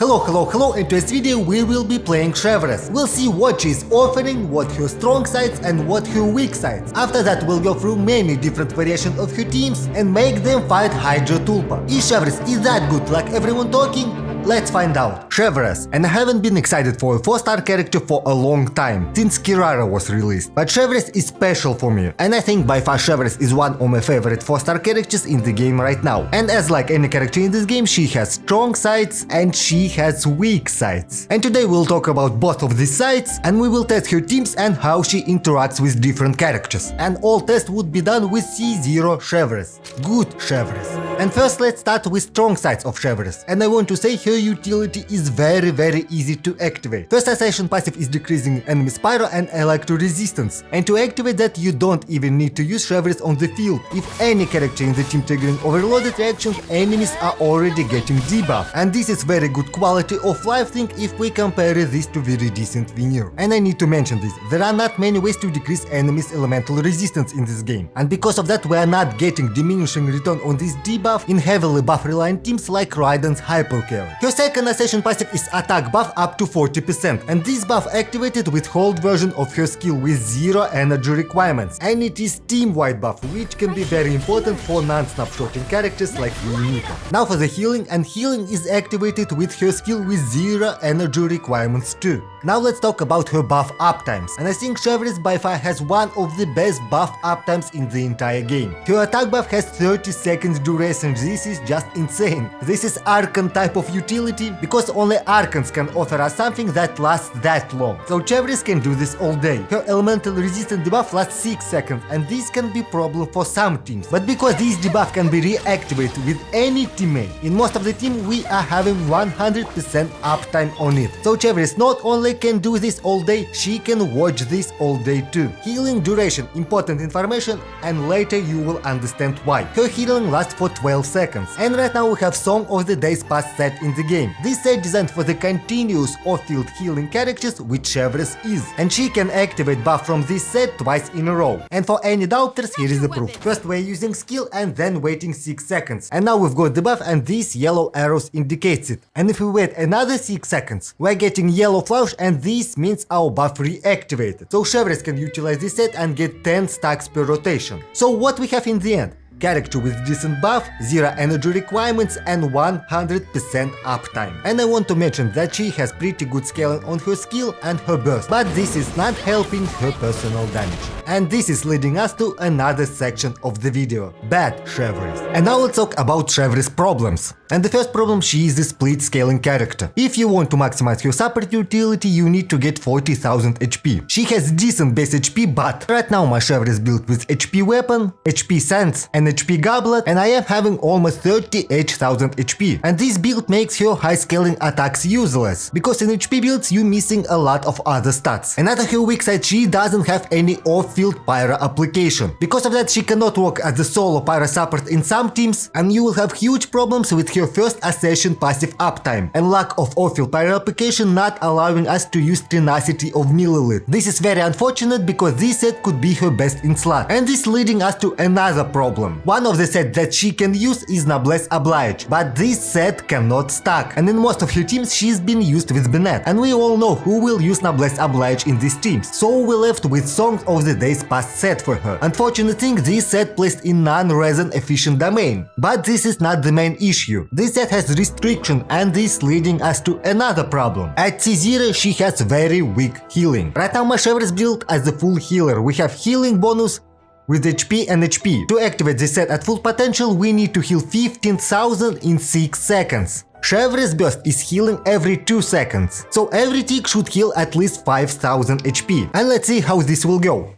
Hello, in today's video we will be playing Chevreuse. We'll see what she's offering, what her strong sides and what her weak sides. After that we'll go through many different variations of her teams and make them fight Hydra Tulpa. Is Chevreuse that good like everyone talking? Let's find out. Chevreuse, and I haven't been excited for a 4-star character for a long time, since Kirara was released. But Chevreuse is special for me, and I think by far Chevreuse is one of my favorite 4-star characters in the game right now. And as like any character in this game, she has strong sides and she has weak sides. And today we'll talk about both of these sides, and we will test her teams and how she interacts with different characters. And all tests would be done with C0 Chevreuse. Good Chevreuse. And first let's start with strong sides of Chevreuse. And I want to say her utility is very easy to activate. First assassin passive is decreasing enemies Pyro and Electro resistance. And to activate that you don't even need to use Chevreuse on the field. If any character in the team triggering overloaded reactions, enemies are already getting debuff. And this is very good quality of life thing if we compare this to very decent veneer. And I need to mention this, there are not many ways to decrease enemies elemental resistance in this game. And because of that we are not getting diminishing return on this debuff in heavily buff reliant teams like Raiden's Hypercarry. Her second assassin passive is attack buff up to 40%, and this buff activated with hold version of her skill with 0 energy requirements, and it is team-wide buff, which can be very important for non-snapshotting characters like Yoimiya. Now for the healing, and healing is activated with her skill with 0 energy requirements too. Now let's talk about her buff uptimes, and I think Chevreuse by far has one of the best buff uptimes in the entire game. Her attack buff has 30 seconds duration, this is just insane. This is Archon type of utility, because only Archons can offer us something that lasts that long. So Chevreuse can do this all day. Her elemental resistance debuff lasts 6 seconds, and this can be problem for some teams. But because this debuff can be reactivated with any teammate, in most of the team we are having 100% uptime on it. So Chevreuse not only can do this all day, she can watch this all day too. Healing duration, important information, and later you will understand why. Her healing lasts for 12 seconds. And right now we have Song of the Days Pass set in the game. This set designed for the continuous off-field healing characters, which Chevreuse is. And she can activate buff from this set twice in a row. And for any doubters, here is the proof. First we're using skill and then waiting 6 seconds. And now we've got the buff and these yellow arrows indicates it. And if we wait another 6 seconds, we're getting yellow flash, and this means our buff reactivated. So Chevreuse can utilize this set and get 10 stacks per rotation. So what we have in the end? Character with decent buff, 0 energy requirements and 100% uptime. And I want to mention that she has pretty good scaling on her skill and her burst, but this is not helping her personal damage. And this is leading us to another section of the video, bad Chevreuse. And now let's talk about Chevreuse problems. And the first problem, she is a split scaling character. If you want to maximize her support utility, you need to get 40,000 HP. She has decent base HP, but right now my Chevreuse built with HP weapon, HP sense and HP goblet, and I am having almost 38,000 HP. And this build makes her high scaling attacks useless, because in HP builds you missing a lot of other stats. Another her weak side, she doesn't have any off-field Pyro application. Because of that she cannot work as a solo Pyro support in some teams, and you will have huge problems with her first assassin passive uptime, and lack of off-field Pyro application not allowing us to use tenacity of Millilith. This is very unfortunate because this set could be her best in slot, and this leading us to another problem. One of the sets that she can use is Noblesse Oblige, but this set cannot stack, and in most of her teams she's been used with Bennett, and we all know who will use Noblesse Oblige in these teams, so we left with Song of the Days Pass set for her. Unfortunate thing, this set placed in non-resin efficient domain, but this is not the main issue. This set has restriction, and this leading us to another problem. At C0 she has very weak healing. Right now my Chevreuse build as a full healer. We have healing bonus with HP and HP. To activate this set at full potential we need to heal 15,000 in 6 seconds. Chevreuse burst is healing every 2 seconds, so every tick should heal at least 5,000 HP. And let's see how this will go.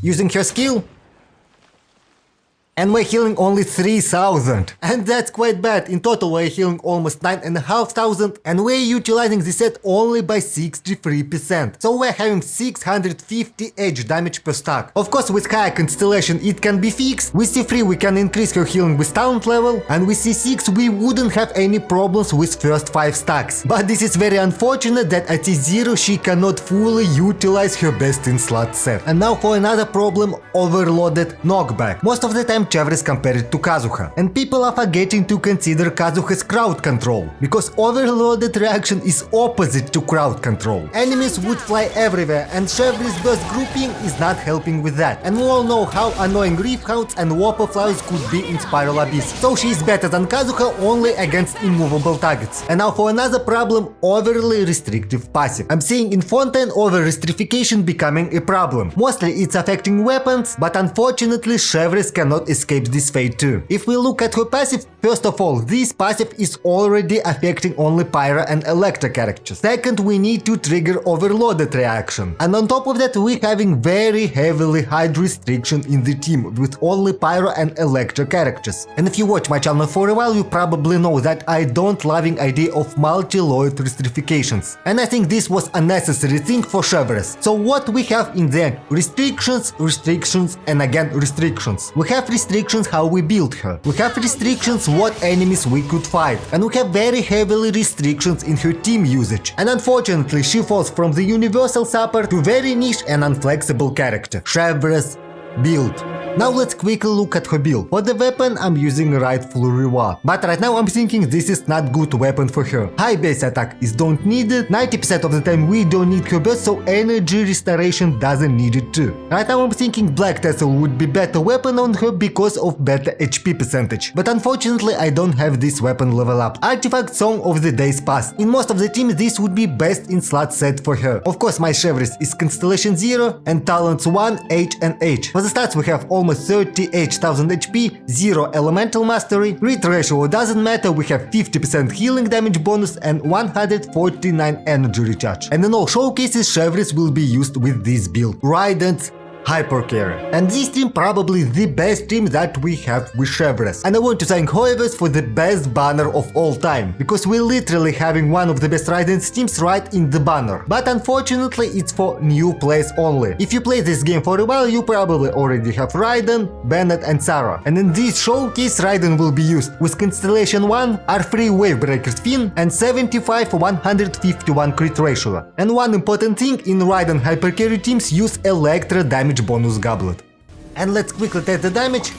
Using her skill, and we're healing only 3,000. And that's quite bad. In total we're healing almost 9,500, and we're utilizing the set only by 63%. So we're having 650 edge damage per stack. Of course with higher constellation it can be fixed. With C3 we can increase her healing with talent level, and with C6 we wouldn't have any problems with first 5 stacks. But this is very unfortunate that at C0 she cannot fully utilize her best in slot set. And now for another problem, overloaded knockback. Most of the time time Chevreuse compared to Kazuha. And people are forgetting to consider Kazuha's crowd control, because overloaded reaction is opposite to crowd control. Enemies would fly everywhere, and Chevreuse burst grouping is not helping with that. And we all know how annoying Reef Hounds and Whopper Flowers could be in Spiral Abyss. So she is better than Kazuha only against immovable targets. And now for another problem, overly restrictive passive. I'm seeing in Fontaine over-restrification becoming a problem. Mostly it's affecting weapons, but unfortunately Chevreuse cannot escape this fate too. If we look at her passive, first of all, this passive is already affecting only Pyro and Electro characters. Second, we need to trigger overloaded reaction. And on top of that, we're having very heavily high restriction in the team with only Pyro and Electro characters. And if you watch my channel for a while, you probably know that I don't loving idea of multi-load restrifications. And I think this was a necessary thing for Chevreuse. So what we have in the end? Restrictions, restrictions, and again restrictions. We have restrictions how we build her. We have restrictions what enemies we could fight. And we have very heavily restrictions in her team usage. And unfortunately, she falls from the universal support to very niche and unflexible character. Chevreuse Build. Now let's quickly look at her build. For the weapon, I'm using right Flurry War. But right now I'm thinking this is not good weapon for her. High base attack is don't need it. 90% of the time we don't need her burst, so energy restoration doesn't need it too. Right now I'm thinking Black Tassel would be better weapon on her because of better HP percentage. But unfortunately I don't have this weapon level up. Artifact Song of the Days Past. In most of the teams this would be best in slot set for her. Of course my Chevreuse is Constellation 0 and Talents 1, H and H. For the stats we have almost 38,000 HP, 0 Elemental Mastery, Crit ratio doesn't matter, we have 50% healing damage bonus and 149 energy recharge. And in all showcases Chevreuse will be used with this build. Raiden's Hypercarry. And this team probably the best team that we have with Chevreuse. And I want to thank Hoivers for the best banner of all time, because we're literally having one of the best Raiden's teams right in the banner. But unfortunately it's for new players only. If you play this game for a while, you probably already have Raiden, Bennett and Sarah. And in this showcase Raiden will be used with Constellation 1, R3 Wavebreaker Fin and 75-151 crit ratio. And one important thing, in Raiden Hypercarry teams use Electro damage bonus goblet. And let's quickly test the damage.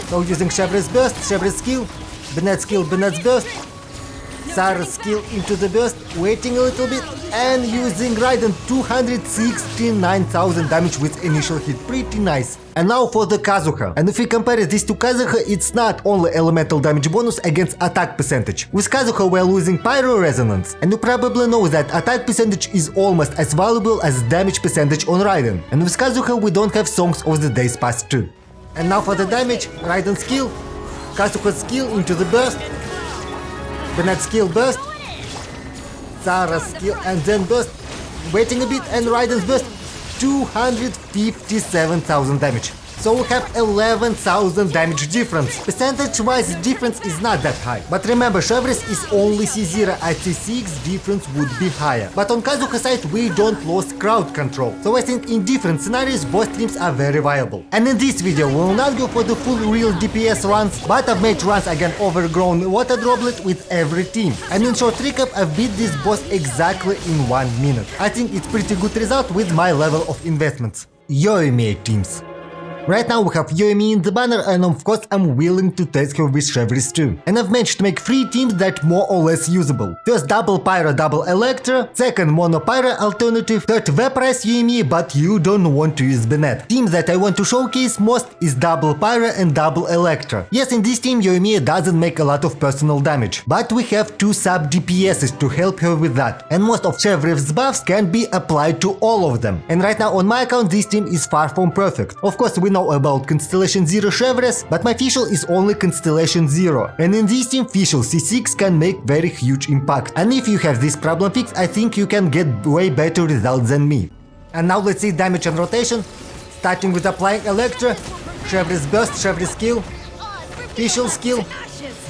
So using Chevreuse burst, Chevreuse skill, Bennett's skill, Bennett's burst, Sarah's skill into the burst, waiting a little bit, and using Raiden 269,000 damage with initial hit, pretty nice. And now for the Kazuha. And if we compare this to Kazuha, it's not only elemental damage bonus against attack percentage. With Kazuha we're losing Pyro Resonance, and you probably know that attack percentage is almost as valuable as damage percentage on Raiden. And with Kazuha we don't have Songs of the Days Past too. And now for the damage, Raiden skill, Kazuha's skill into the burst, Bennett's skill burst, Sarah's skill and then burst, waiting a bit, and Raiden's burst, 257,000 damage. So we have 11,000 damage difference. Percentage-wise difference is not that high. But remember, Chevreuse is only C0, at C6 difference would be higher. But on Kazuha side we don't lose crowd control. So I think in different scenarios both teams are very viable. And in this video we will not go for the full real DPS runs, but I've made runs against overgrown water droplet with every team. And in short recap, I've beat this boss exactly in 1 minute. I think it's pretty good result with my level of investments. Yoimiya teams. Right now we have Yoimiya in the banner, and of course I'm willing to test her with Chevreuse too. And I've managed to make 3 teams that more or less usable. First double Pyro, double Electro, second mono Pyro alternative, third Vaporize Yoimiya, but you don't want to use Bennett. Team that I want to showcase most is double Pyro and double Electro. Yes, in this team Yoimiya doesn't make a lot of personal damage, but we have 2 sub DPSs to help her with that. And most of Chevreuse's buffs can be applied to all of them. And right now on my account this team is far from perfect. Of course we know about Constellation 0 Chevreuse, but my Fischl is only Constellation 0, and in this team Fischl C6 can make very huge impact. And if you have this problem fixed, I think you can get way better results than me. And now let's see damage and rotation, starting with applying Electro, Chevreuse burst, Chevreuse skill, Fischl skill,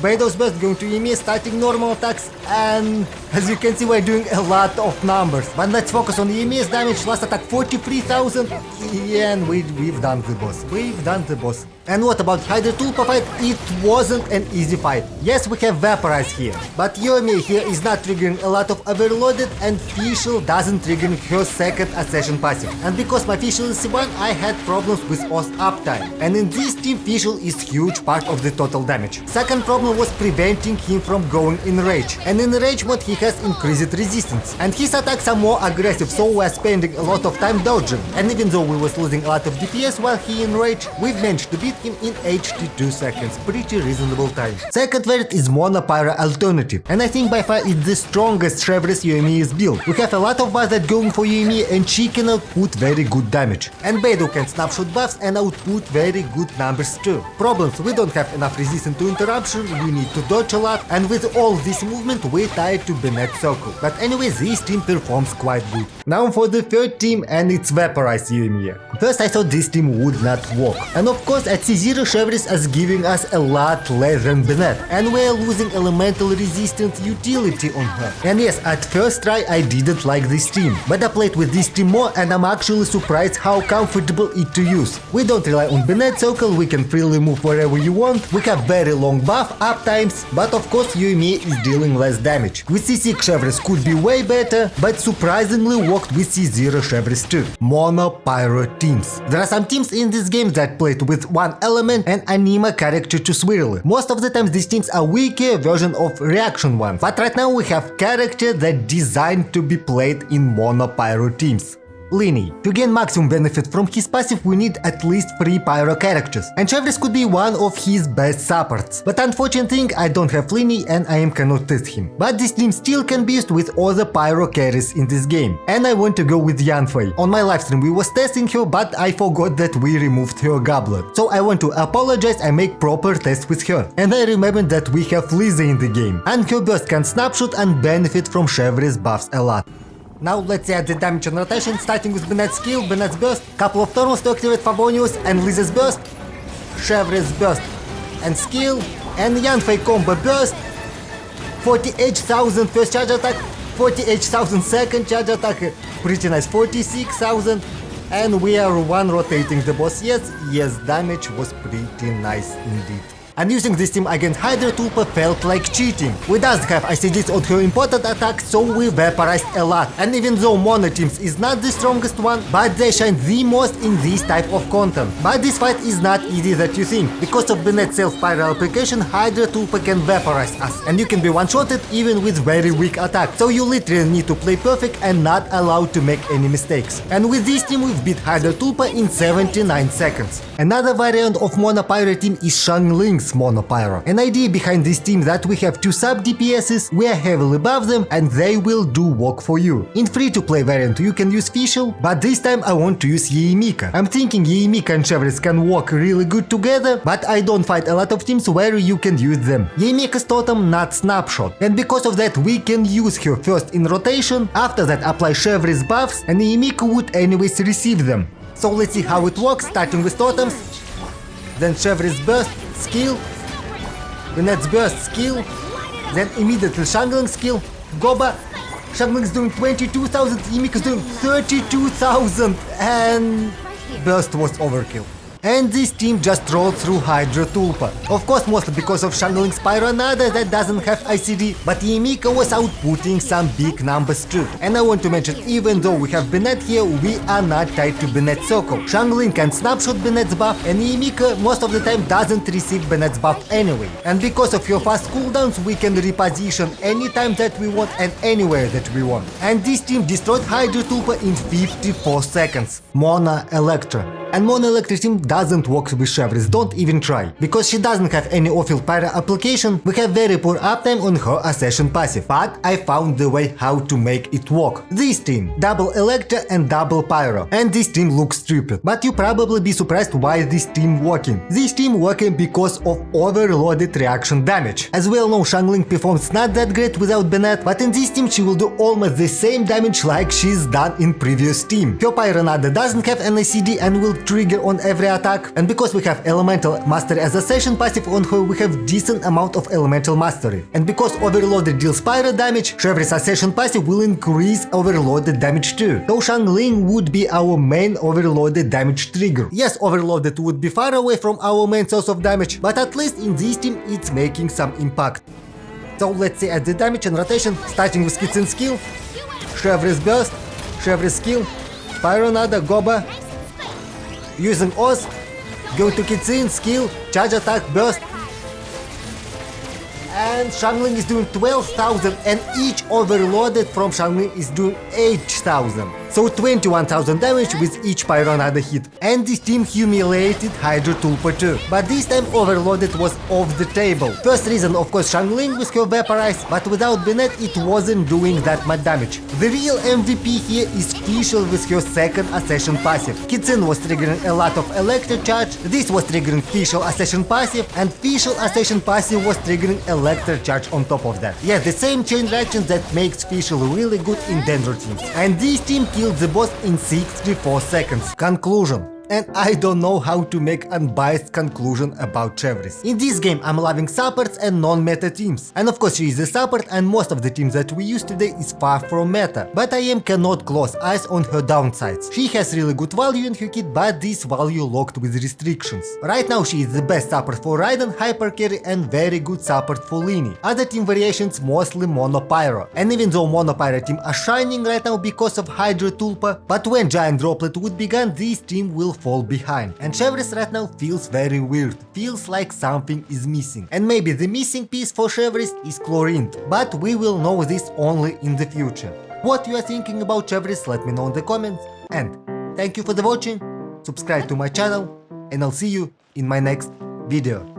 Beidou's burst going to Yoimiya, starting normal attacks, and As you can see, we're doing a lot of numbers. But let's focus on Yoimiya's damage. Last attack 43,000. Yeah, and we've done the boss. We've done the boss. And what about Hydra Tulpa fight? It wasn't an easy fight. Yes, we have Vaporize here, but Yoimiya here is not triggering a lot of Overloaded, and Fischl doesn't trigger her second Accession passive. And because my Fischl is C1, I had problems with Ost uptime. And in this team, Fischl is huge part of the total damage. Second problem was preventing him from going in Rage. And in Rage mode, he has increased resistance. And his attacks are more aggressive, so we are spending a lot of time dodging. And even though we was losing a lot of DPS while he in Rage, we've managed to beat him in 82 seconds, pretty reasonable time. Second variant is Mono Pyro alternative, and I think by far it's the strongest Chevreuse Yoimiya's build. We have a lot of buffs that going for Yoimiya, and she can output very good damage. And Beidou can snapshot buffs and output very good numbers too. Problems: we don't have enough resistance to interruption, we need to dodge a lot, and with all this movement we tied to Bennett Circle. But anyway, this team performs quite good. Now for the third team, and it's Vaporize Yoimiya. First I thought this team would not work, and of course at C0 Chevreuse is giving us a lot less than Bennett, and we're losing elemental resistance utility on her. And yes, at first try I didn't like this team, but I played with this team more and I'm actually surprised how comfortable it to use. We don't rely on Bennett Circle, we can freely move wherever you want, we have very long buff up times, but of course Yoimiya is dealing less damage. With C6 Chevreuse could be way better, but surprisingly worked with C0 Chevreuse too. Mono Pyro teams. There are some teams in this game that played with one element and anima character to swirl. Most of the times these teams are weaker version of reaction ones, but right now we have character that designed to be played in Mono Pyro teams. Lini. To gain maximum benefit from his passive we need at least 3 Pyro characters, and Chevreuse could be one of his best supports. But unfortunate thing, I don't have Lini and I cannot test him. But this team still can be used with other Pyro carries in this game, and I want to go with Yanfei. On my livestream we was testing her, but I forgot that we removed her goblet. So I want to apologize and make proper test with her. And I remembered that we have Lisa in the game, and her burst can snapshot and benefit from Chevreuse buffs a lot. Now let's add the damage and rotation, starting with Bennett's skill, Bennett's burst, couple of turns to activate Favonius and Lisa's burst, Chevreuse burst and skill, and Yanfei combo burst, 48,000 first charge attack, 48,000 second charge attack, pretty nice, 46,000, and we are one rotating the boss. Yes, damage was pretty nice indeed. And using this team against Hydra Tulpa felt like cheating. We doesn't have ICDs on her important attacks, so we vaporized a lot. And even though Mono teams is not the strongest one, but they shine the most in this type of content. But this fight is not easy that you think. Because of Bennett's self-pyro application, Hydra Tulpa can vaporize us. And you can be one-shotted even with very weak attack. So you literally need to play perfect and not allowed to make any mistakes. And with this team we've beat Hydra Tulpa in 79 seconds. Another variant of Mono Pyro team is Xiangling's Mono Pyro. An idea behind this team that we have 2 sub DPSs, we are heavily above them and they will do work for you. In free-to-play variant you can use Fischl, but this time I want to use Yoimiya. I'm thinking Yoimiya and Chevreuse can work really good together, but I don't fight a lot of teams where you can use them. Yoimiya's totem not snapshot, and because of that we can use her first in rotation, after that apply Chevreuse buffs, and Yoimiya would anyways receive them. So let's see how it works, starting with totems, then Chevreuse burst, skill, Bennett's burst, skill, then immediately Xiangling skill, Goba, Xiangling's doing 22,000, Yoimiya's doing 32,000, and burst was overkill. And this team just rolled through Hydra Tulpa. Of course, mostly because of Xiangling's Pyronada that doesn't have ICD, but Yoimiya was outputting some big numbers too. And I want to mention, even though we have Bennett here, we are not tied to Bennett Circle. Xiangling can snapshot Bennett's buff, and Yoimiya most of the time doesn't receive Bennett's buff anyway. And because of your fast cooldowns, we can reposition anytime that we want and anywhere that we want. And this team destroyed Hydra Tulpa in 54 seconds. Mono Electro. And Mono Electro team doesn't work with Chevreuse, don't even try. Because she doesn't have any off-field pyro application, we have very poor uptime on her Accession passive. But I found the way how to make it work. This team, double Electro and double Pyro. And this team looks stupid. But you probably be surprised why this team working. This team working because of overloaded reaction damage. As we all know, Xiangling performs not that great without Bennett, but in this team she will do almost the same damage like she's done in previous team. Her Pyronada doesn't have an ACD and will set trigger on every attack, and because we have Elemental Mastery as a session passive on her, we have decent amount of Elemental Mastery. And because Overloaded deals Pyro damage, Chevreuse session passive will increase Overloaded damage too. So Xiangling would be our main Overloaded damage trigger. Yes, Overloaded would be far away from our main source of damage, but at least in this team it's making some impact. So let's see at the damage and rotation, starting with Kitsun skill, Chevreuse Burst, Chevreuse skill, Pyro Nada, Goba, using Oz, go to Kitsun skill, charge attack, burst, and Xiangling is doing 12,000 and each Overloaded from Xiangling is doing 8,000. So 21,000 damage with each Pyronada hit. And this team humiliated Hydro Tulpa too. But this time Overloaded was off the table. First reason of course Xiangling with her Vaporize, but without Bennett it wasn't doing that much damage. The real MVP here is Fischl with her second Accession passive. Kitsun was triggering a lot of Electro charge, this was triggering Fischl Accession passive, and Fischl Accession passive was triggering Electro charge on top of that. Yeah, the same chain reaction that makes Fischl really good in Dendro teams. And this team killed the boss in 64 seconds. Conclusion. And I don't know how to make unbiased conclusion about Chevreuse. In this game I'm loving supports and non-meta teams. And of course she is a support and most of the teams that we use today is far from meta. But I cannot close eyes on her downsides. She has really good value in her kit, but this value locked with restrictions. Right now she is the best support for Raiden Hypercarry and very good support for Lini. Other team variations mostly Mono Pyro. And even though Mono Pyro team are shining right now because of Hydro Tulpa, but when Giant Droplet would begin, this team will fall behind. And Chevreuse right now feels very weird, feels like something is missing. And maybe the missing piece for Chevreuse is Chlorine, but we will know this only in the future. What you are thinking about Chevreuse, let me know in the comments. And thank you for the watching, subscribe to my channel, and I'll see you in my next video.